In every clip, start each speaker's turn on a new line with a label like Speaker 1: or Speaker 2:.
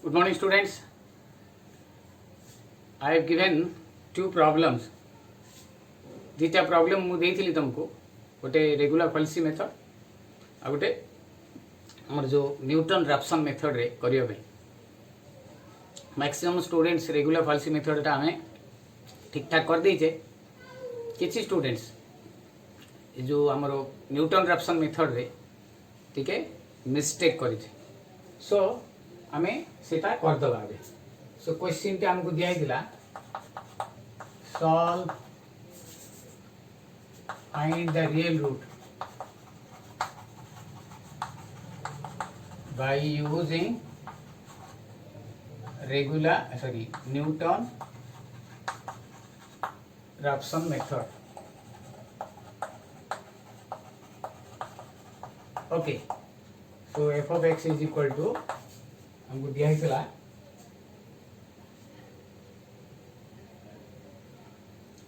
Speaker 1: Good morning, students. I have given two problems. दीटा problem मु देइथिली तुमको गोटे रेगुलर पॉलिसी मेथड आ गोटे हमर जो न्यूटन रैप्सन मेथड रे करियो बे maximum students regula falsi method टा हमें ठीक ठाक कर दीचे किछि स्टूडेंट्स जो हमर न्यूटन रैप्सन मेथड रे ठीक है मिस्टेक करिছে सो हमें सेटा कर दबा बे सो क्वेश्चन टा हमको दिया दिला solve find the real root by using Newton Raphson method. Okay, so f of x is equal to हमको दिया है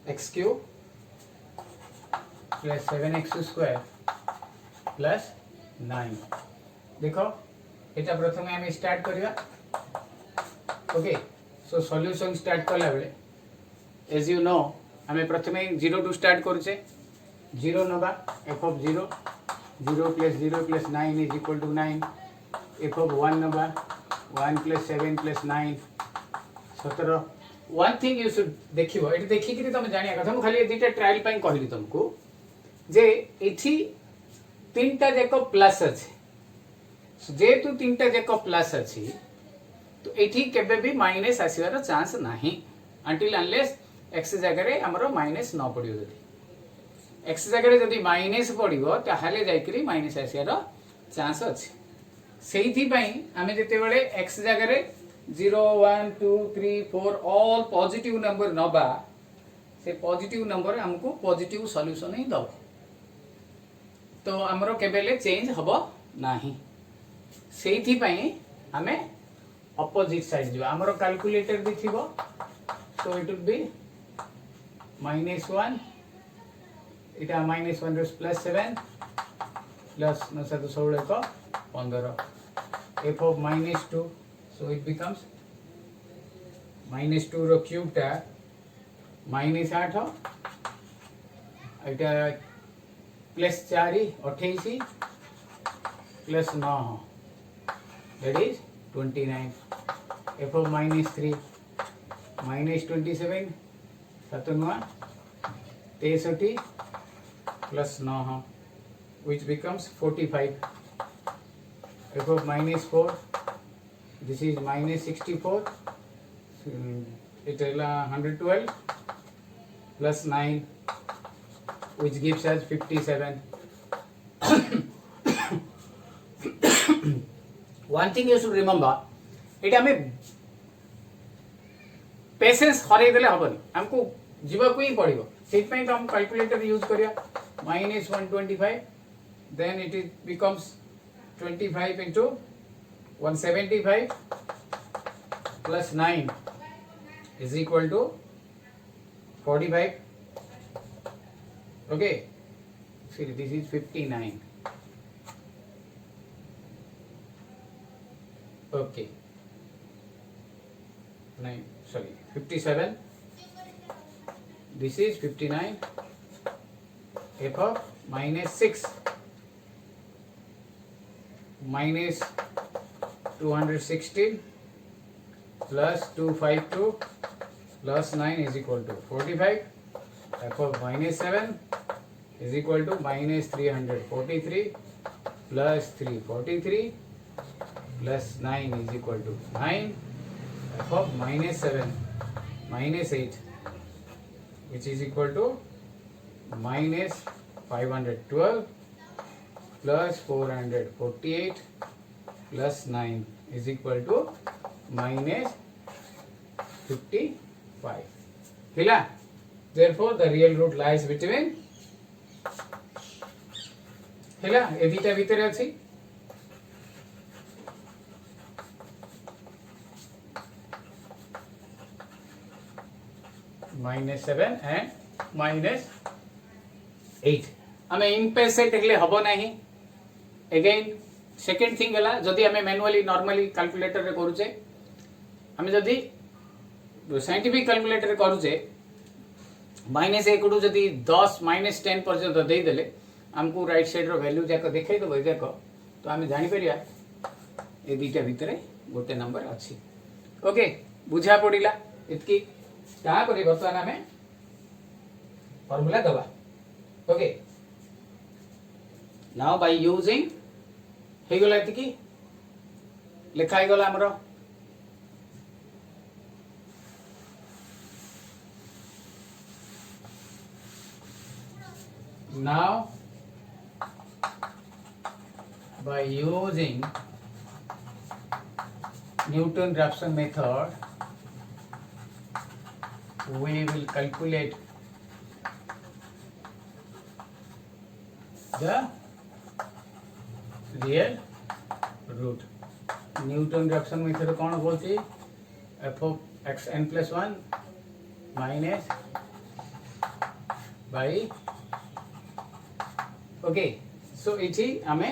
Speaker 1: x cube plus 7x square plus 9 देखो एटा प्रथम हम स्टार्ट करिया ओके सो सॉल्यूशन स्टार्ट करला बेले एज यू नो हमें प्रथम 0 टू स्टार्ट करछे 0 नबा f of 0 0 plus 0 plus 9 is equal to 9 f of 1 नबा 1 plus 7 plus 9 17 one thing you should देखिबो एटी देखि कि तुम जानिया कथा हम खाली दीटा ट्रायल पई कहली तुमको जे एठी तीनटा जाक प्लस अछि जेतु तीनटा जाक प्लस अछि तो एठी केबे भी माइनस आसीबार चांस नाही अंटिल अनलेस x जगह रे हमरो माइनस न पडियो जदी x जगह रे जदी माइनस पडियो ताहाले जाईकरी माइनस आसीबार चांस अछि सेहिथि पई हमें जते बेले x जगह रे 0 1 2 3 4 ऑल पॉजिटिव नंबर नबा से पॉजिटिव नंबर हमको पॉजिटिव सॉल्यूशन ही दो तो हमरो केबेले चेंज हबो नाही सेहिथि पई हमें ऑपोजिट साइड जो हमरो कैलकुलेटर भी थिबो सो इट विल बी -1 इटा -1 प्लस 7 प्लस 9 16 को 15 f of -2 so it becomes -2 रो क्यूब टा -8 इटा plus 4 28 plus 9 that is 29 f of -3 -27 7 9 63 plus 9 which becomes 45 f of -4 this is -64 it is 112 plus 9 which gives us 57 one thing you should remember it हमें patience हरै देले हबनी हमको जीवा को ही पड़िबो set पई तो हम कैलकुलेटर यूज करिया -125 then it becomes 25 into 175 plus 9 is equal to 45 okay see this is 59 okay 57 this is 59 f of -6 minus 216 plus 252 plus 9 is equal to 45 f of -7 is equal to -343 plus 343 plus 9 is equal to 9 f of -7 -8 which is equal to -512 plus 448 plus 9 is equal to -55 हिला therefore the real root lies between हिला ए beta भीतर अछि -7 and -8 आमे इम्पेसेंट हेले हबो नाही again second thing हला जदी हमें मैनुअली नॉर्मली कैलकुलेटर रे करूचे आम जदि साइंटिफिक कैलकुलेटर करुचे -1 रु जदि 10 -10 पर्यंत देदेले आमको राइट साइड रो वैल्यू जाक देखैदेव जाक तो आम जापर ये दुईटा भितर गोटे नंबर अच्छी। ओके बुझा पड़ा इतकी बर्तमान आम फॉर्मूला दबा। ओके नाउ बाय यूजिंग हो गला इतकी लिखाई गला हमरो now by using Newton-Raphson method we will calculate the real root. Newton-Raphson method कौन बोलती f of x n plus 1 minus by okay so इठी आमे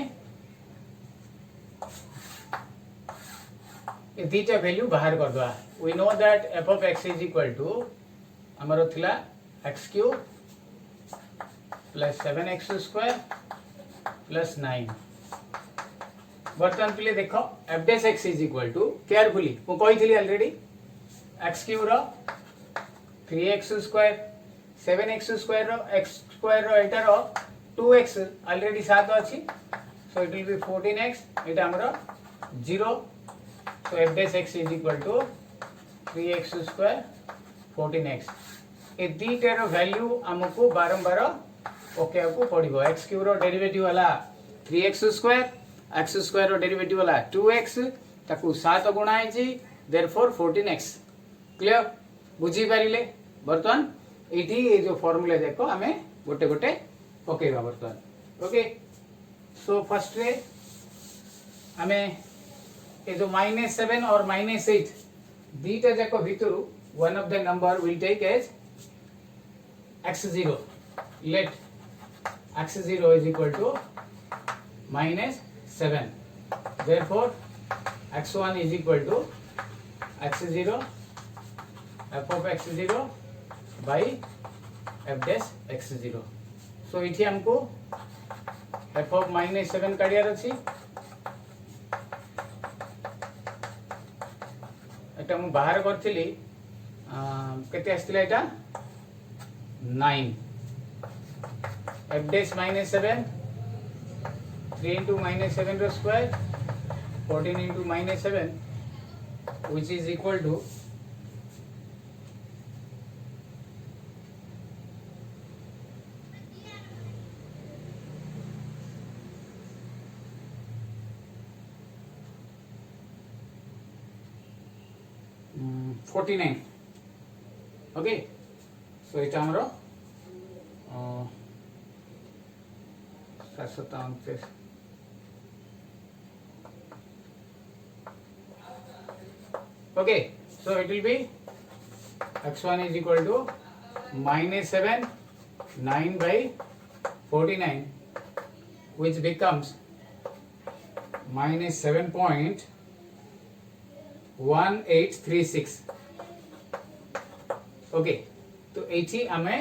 Speaker 1: ये दीटा वैल्यू बाहर कर दवा। We know that f of x is equal to हमरो थिला x cube plus 7x square plus 9। बर्तमान पे देखो f dash x is equal to carefully मु कहि थिली ऑलरेडी x cube रो 3x square 7x square रो x square रो एटा रो 2x already 7 अच्छी सो it will B 14x एटा हमरो 0 सो f dash x is equal to 3x square 14x ए दीटा रो value हमको बारंबार ओके को पड़िबो। x क्यूब रो डेरिवेटिव वाला 3x square x square रो डेरिवेटिव वाला 2x ताकू 7 गुणा है देयरफॉर 14x क्लियर बुझी पारिले। बर्तमान एठी ए जो फार्मूला देखो हमें गोटे गोटे पकेबा बर्तमान। ओके सो फर्स्ट रे हमें ये जो -7 और -8 दीटा जाक भितर one of the number will take as x0 let x0 is equal to -7 therefore x1 is equal to x0 f of x0 by f dash x0। सो इठी हमको f of -7 काढियार अछि एटा मु बाहर करथिली केते आस्तिला एटा 9 f dash -7 3 into -7 रो square 14 into -7 which is equal to 49। Okay so ये हमरो 729। Okay so it will be x1 is equal to -7 9 by 49 which becomes -7.1836। Okay तो एठी हमें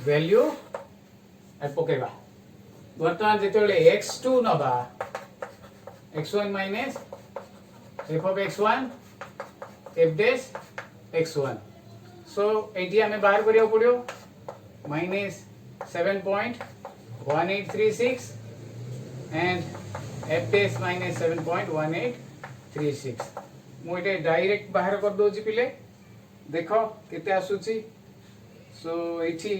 Speaker 1: वैल्यू पकेबा बर्तमान जेतेबेले x2 नबा x1 minus f of x1 f dash x1 सो एठी हमें बाहर करियो पड़ियो -7.1836 and f dash -7.1836 मुझे डायरेक्ट बाहर कर दो पिले देखो केते आसुची। सो एठी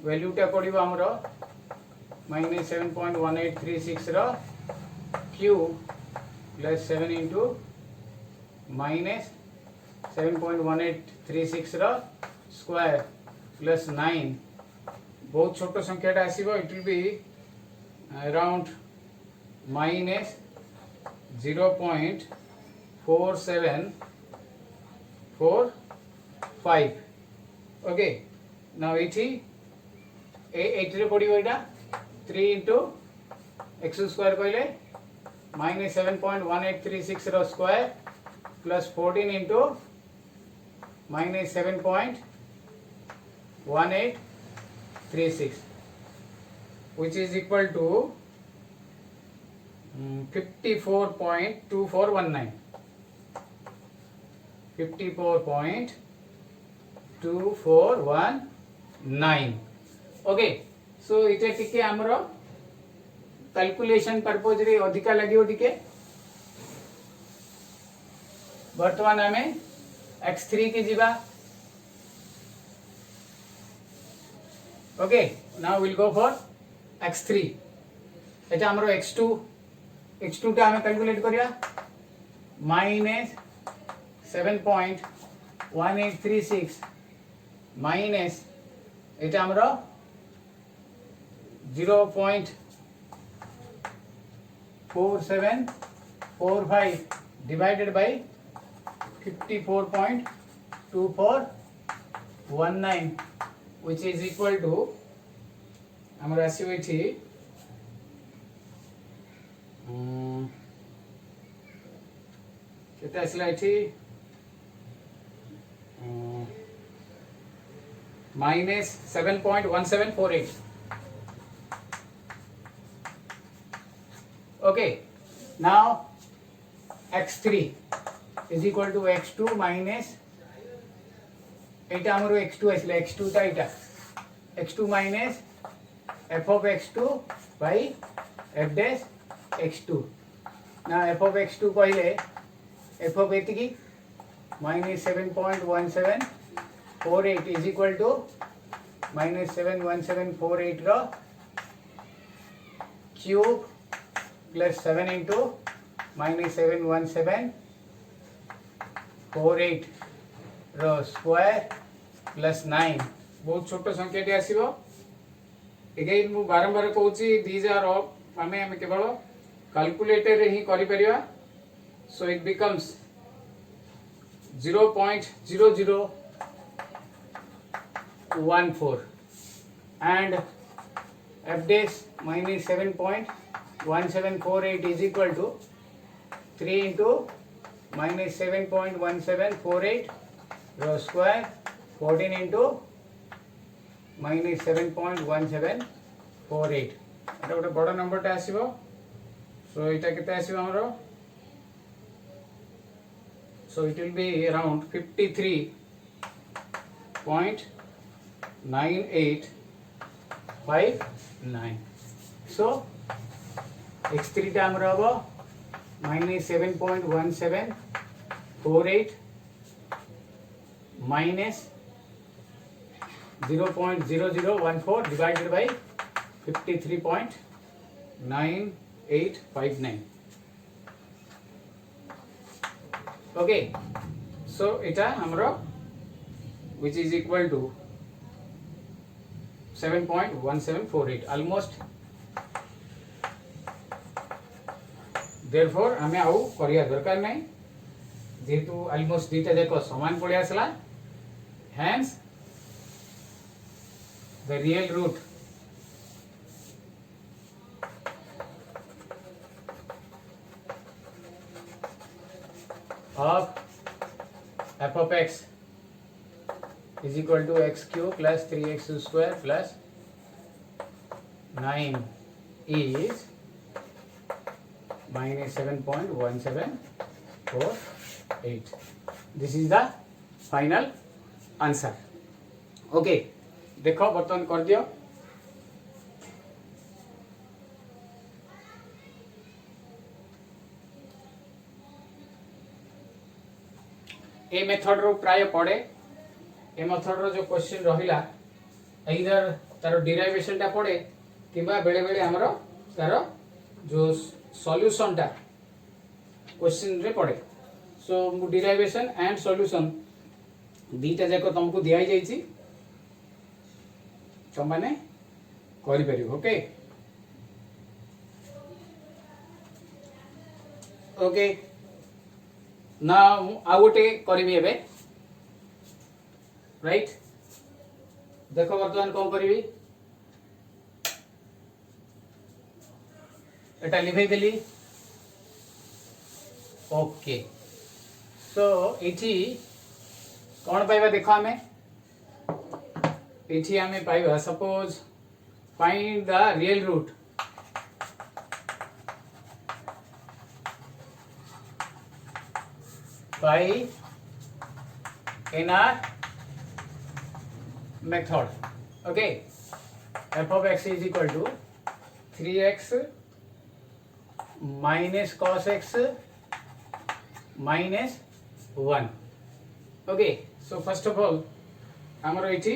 Speaker 1: वैल्यूटा पड़िबो हमरो -7.1836 रो क्यूब प्लस 7 into -7.1836 रो स्क्वायर प्लस 9 बहुत छोट संख्याटा आसीबो it will be around -0.4745। Okay now एठी रे पड़िबो एटा 3 into x स्क्वायर कहले -7.1836 रो square plus 14 into minus 7.1836, which is equal to 54.2419. 54.2419. Okay, सो इटे टिके हमर कैलकुलेशन पर्पज रे अधिका लागियो टिके. वर्तमान हमें x3 की जीवा. Okay, now will go for x3. एटा हमर x2 टा हमें कैलकुलेट करिया माइनस 7.1836 माइनस एटा हमर 0.4745 divided by 54.2419, which is equal to हमर आसीबो एठी केते आसला एठी minus 7.1748. Okay, now x3 is equal to x2 minus एटा हमरो x2 आसला x2 ता एटा x2 minus f of x2 by f dash x2. now f of x2 कहले f of एतिकी minus 7.1748 is equal to minus 71748 रो cube plus 7 into minus 71748 रो square plus 9. बहुत छोटो संख्या टी आसीबो. अगेन मु बारंबार कहूची दीज आर ऑफ आमे केवल कैलकुलेटर रे ही करि परिया. So it becomes 0.0014 and f dash minus 7.1748 is equal to 3 into minus 7.1748 रो स्क्वायर 14 into minus 7.1748. एटा गोटे बड़ नंबर टा आसीबो. सो एटा केते आसीबो हमरो. So it will be around 53.9859. So x3 टा हमरो हबो minus 7.1748 minus 0.0014 divided by 53.9859. okay, so eta हमरो which is equal to 7.1748 almost. therefore हमें आउ करिया दरकार नहीं जेतु almost दीटा देखो समान पड़े आसला. hence the real root of f of x is equal to x cube plus 3x square plus 9 is minus 7.1748. this is the final answer. okay, देखो बर्तन कर दियो. ए मेथड रो प्राय पड़े. ए मेथड रो जो क्वेश्चन रहिला इधर तार डेरिवेशन टा पड़े किबा बेले बेले हमरो तार जो सॉल्यूशन टा क्वेश्चन रे पड़े. सो डेरिवेशन एंड सॉल्यूशन दीटा जाको तुमको दिया जायछि तुम माने करि परिबो. ओके ओके, ना आ गोटे करबी एबे. राइट, देखो वर्तमान कौन करबी. एटा लिखै देली. ओके, सो इठी कौन पाइबा देखो आमे इठी आमे पाइबा suppose find the real root by in our method. Okay, f of x is equal to 3x minus cos x minus 1. Okay, so first of all हमरो इठी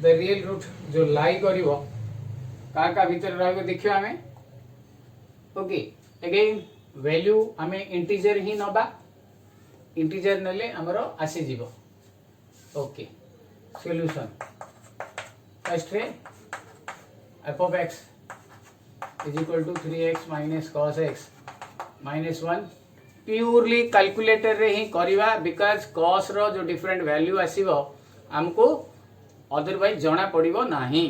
Speaker 1: the real root जो लाई करिवो का भीतर रहबो देखियो आमे. Okay, again वैल्यू आमे integer ही नबा integer नेले हमरो आसी जीवो. Okay solution first ray f of x is equal to 3x minus cos x minus 1 purely calculator रे ही करिवा बिकॉज़ cos रो जो डिफरेंट वैल्यू आसीबो हमको अदरवाइज जणा पड़िबो नाही.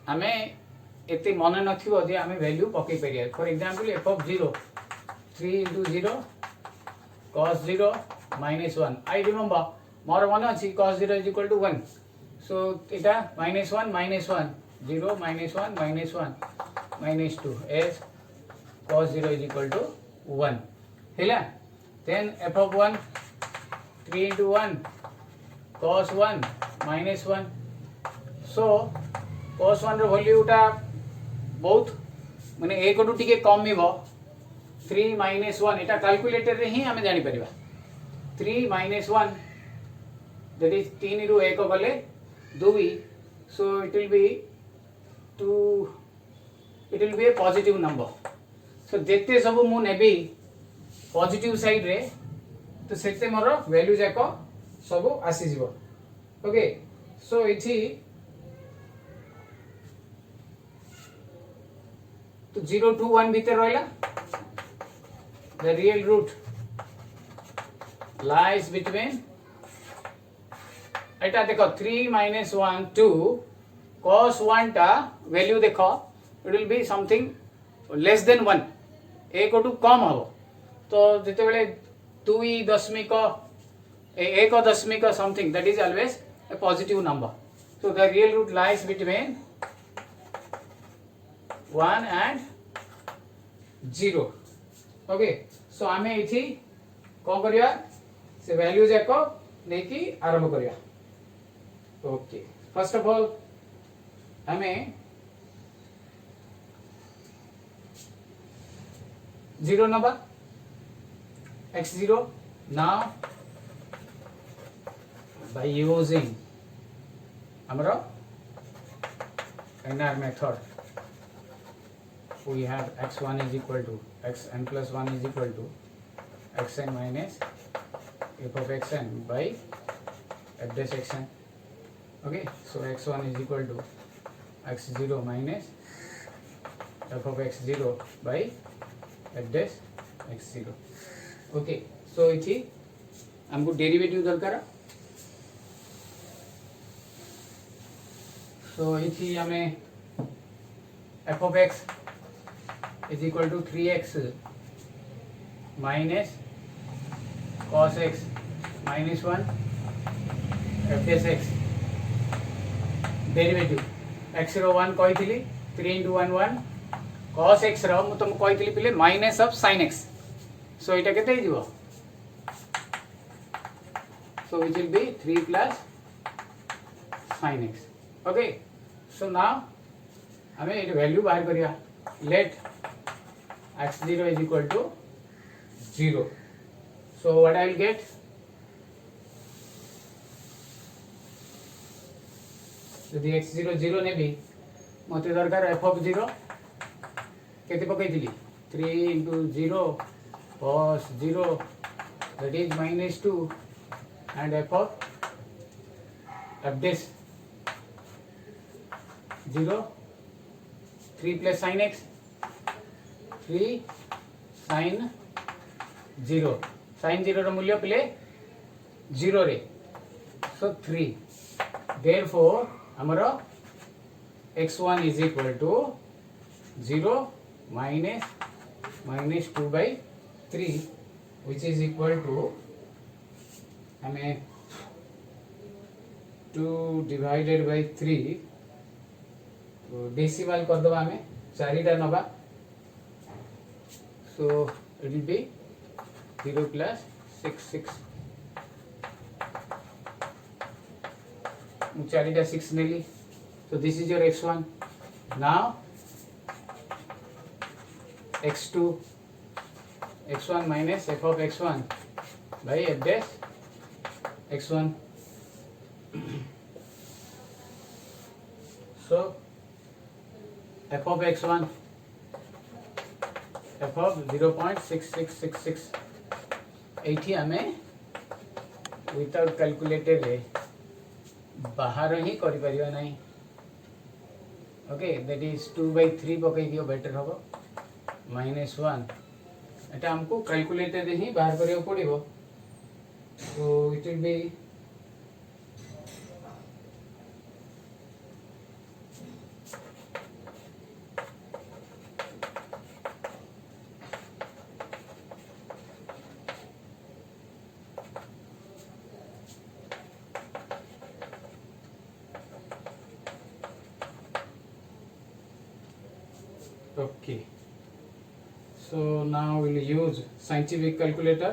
Speaker 1: हमें एते मन नथिबो जे हमें वैल्यू पके परिया. For example f of 0 3 into 0 cos 0 minus 1. I remember मोर मन अछि cos 0 is equal to 1. So eta minus 1 minus 1 0 minus 1 minus 1 minus 2 as cos 0 is equal to 1. हेला then f of 1 3 into 1 cos 1 minus 1. So cos 1 row value टा बहुत माने एक to टिके कम मिबो 3 minus 1 एटा calculator रे ही हमें जानि परिबा. 3 minus 1 that is 3 रो 1 गले 2 so it will be 2 it will be a positive number. so देखते सब मु नेबी पॉजिटिव साइड रे तो सेते मोर वैल्यू जाको सब आसी जीवो. ओके सो इथि तो 0 to 1 भीतर रहला the real root lies between एटा देखो 3 minus 1 2 cos 1 टा वैल्यू देखो it will be something less than 1 एक टू कम हो तो जेते बेले 2 दशमिक 1 दशमिक something that is always a positive number. So the real root lies between 1 and 0. Okay, so आमे इथि को करिया से वैल्यू जाको नेकी आरंभ करिया. ओके फर्स्ट ऑफ ऑल हमें 0 number x0 now by using amaro NR method we have x1 is equal to xn plus 1 is equal to xn minus f of xn by f dash xn. Okay, so x1 is equal to x0 minus f of x0 by f dash x0. Okay, so इथि हमको derivative दरकार. so इथि हमें f of x is equal to 3x minus cos x minus 1 f dash x derivative x row 1 कहितली 3 into 1 1 cos x रो मु तुम कहितली पिले minus of sin x. so इटा केते ही जीवो so which will be 3 plus sin x. okay, so now हमें ये value बाहर करिया. let x0 is equal to 0. so what I will get यदि x0 0 ने भी मते दरकार f of 0 केते पकैतिली 3 into 0 cos 0 that is minus 2 and f of f dash 0 3 plus sin x 3 sin 0 sin 0 रो मूल्य पिले 0 रे so 3 therefore हमरो x1 is equal to 0 minus 2 by 3 which is equal to हमें 2 divided by 3 तो decimal कर दबा हमें चारिटा नबा so it will be 0 plus 6 चारिटा 6 नेली so this is your x1 now x2 x1 minus f of x1 by f dash x1 so f of x1 f of 0.6666 एठी हमें विदाउट कैलकुलेटर रे बाहर ही करि परिबा नहीं ओके दैट इज 2/3 पकई दियो better होबो -1 एटा हमको कैलकुलेटर रे ही बाहर करियो पड़िबो so it will be okay so now we'll use scientific calculator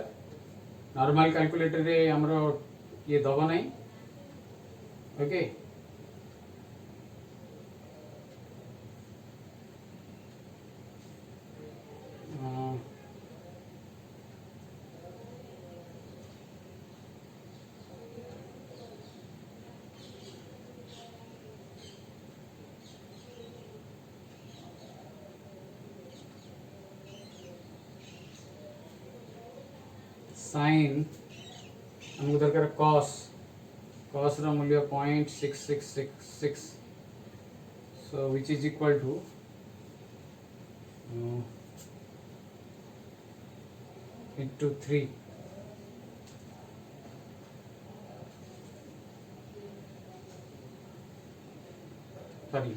Speaker 1: normal calculator रे हमरो ये दबा नहीं ओके साइन हमको दरकार कॉस कॉस रो मूल्य 0.6666 so which is equal to into 3 sorry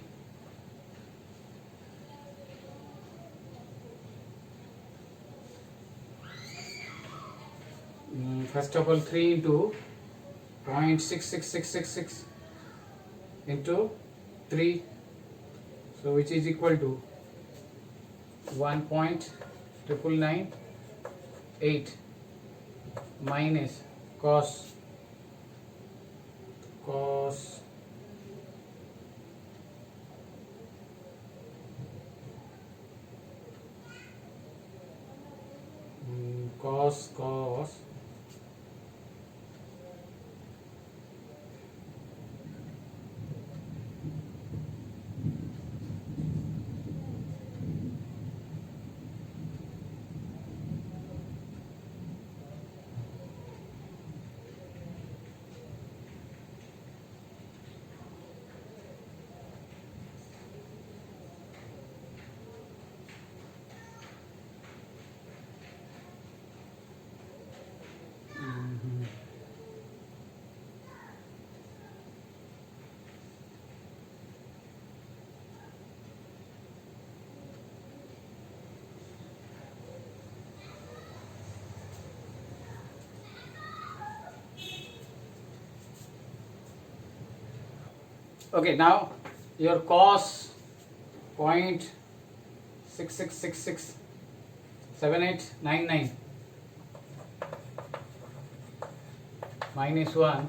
Speaker 1: first of all 3 into 0.66666 into 3 so which is equal to 1.998 minus cos okay now your cos 0.6666 7899 minus 1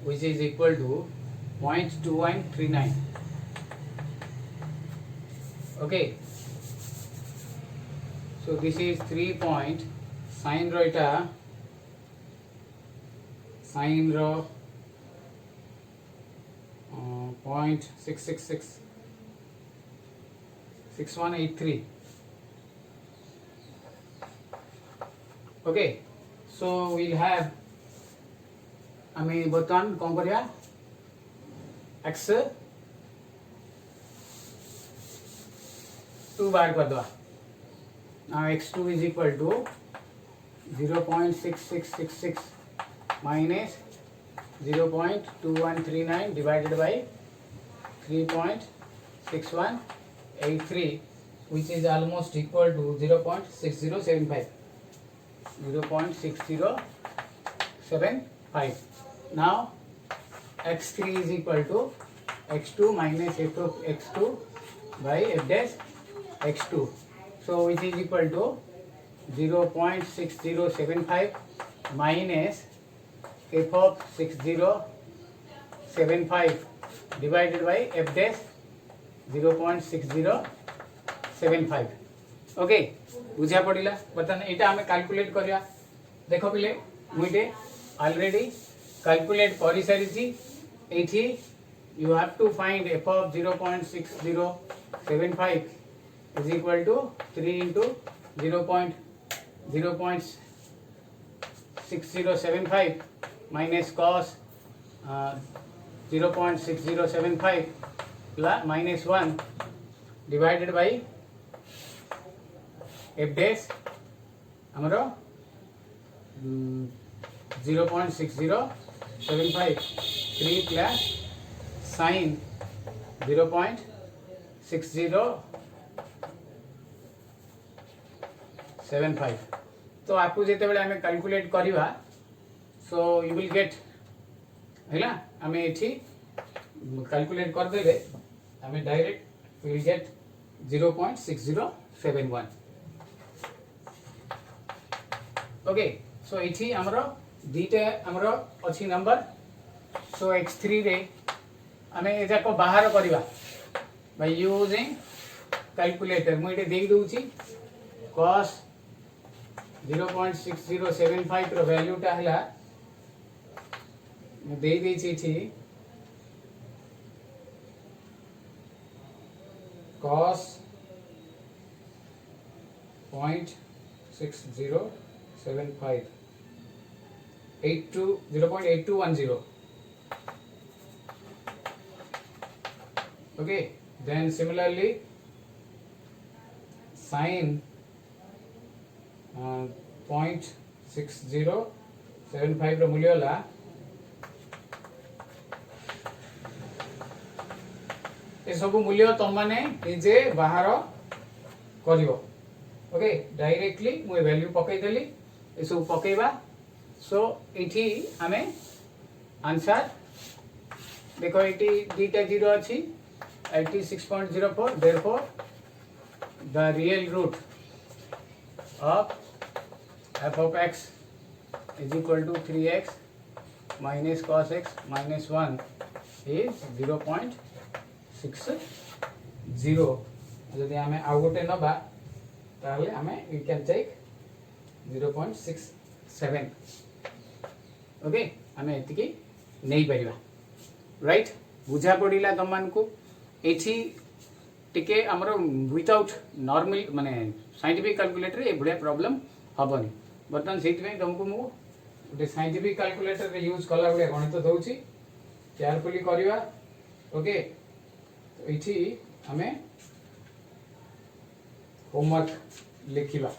Speaker 1: which is equal to 0.2139 okay so this is 3 point sin ro eta sin ro 0.666 6183 okay so we'll have आमे बर्तमान कौन करिया x 2 बार कर दवा now x2 is equal to 0.6666 minus 0.2139 divided by 3.6183 which is almost equal to 0.6075 0.6075. Now x3 is equal to x2 minus f of x2 by f dash x2. So which is equal to 0.6075 minus f of 6075 divided by f dash 0.6075. Okay बुझा पड़ा बर्तमान यहाँ आम calculate करवा देख पिले मुझे already calculate कर सारी you have to find f of 0.6075 is equal to 3 into 0.6075 minus cos 0.6075 plus minus 1 divided by f dash आमर 0.6075 3 प्लस साइन 0.6075. तो आपको जिते बड़े आम कैलकुलेट करवा सो यू विल गेट है आम ये कैलकुलेट करदे आम direct will get 0.6071. Okay so ये आमर दीटा आमर अच्छी नंबर. सो x3 रे आम एजाक बाहर करवा बाय यूजिंग कैलकुलेटर मुझे दे दूची cos 0.6075 रो वैल्यूटा है दे देची cos 0.6075 0.8210. Okay, then similarly sin 0.6075 रो मूल्य होला ए सब मूल्य तुम माने निजे बाहर करिवो. ओके डायरेक्टली मु वैल्यू पकई देली ए सब पकेबा. सो इठी आमे आंसर देखो इटी दीटा जीरो अछि 86.04. therefore the real root of f of x is equal to 3x minus cos x minus 1 is 0.60. यदि आमे आउ गोटे नबा ताहले आमे we can take 0.67. ओके आमे एतिकी नहीं परिबा राइट. बुझा पड़िला तुम मानकू एठी टिके हमर विदाउट नॉर्मल माने साइंटिफिक कैलकुलेटर ए बड़े प्रॉब्लम हबनी. बर्तमान सेति में तुमको मु गोटे साइंटिफिक कैलकुलेटर रे यूज कला बड़े गणित दउची केयरफुली करवा. ओके तो एठी हमें homework लिखिबा.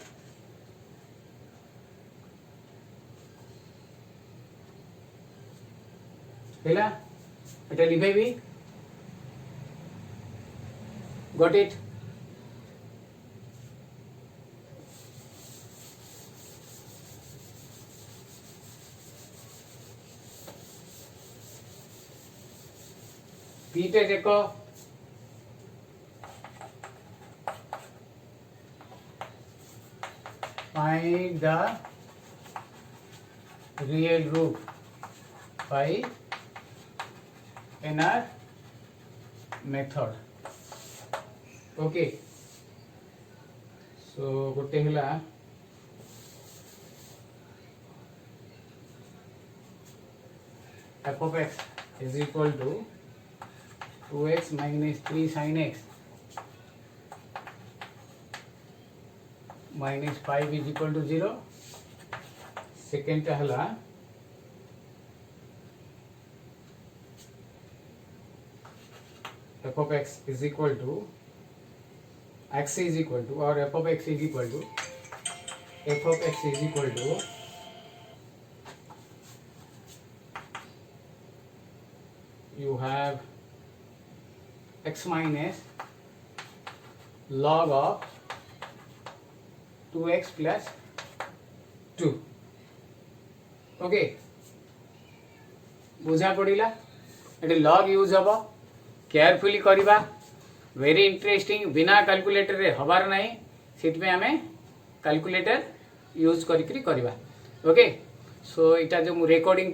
Speaker 1: Hella Etah लिखेबी. Got it. पीटे देखो find the real root by NR method. Okay so गोटे हला f of x is equal to 2x minus 3 sin x minus 5 is equal to 0. Second हला f of x is equal to x is equal to or f of x is equal to f of x is equal to you have x minus log of 2x plus 2. Two okay बुझा पड़ा ये लग use हम carefully करवा very interesting बिना calculator रे हबार नहीं से आम कैलकुलेटर यूज करवा ओके सो इटा जो रेकर्डिंग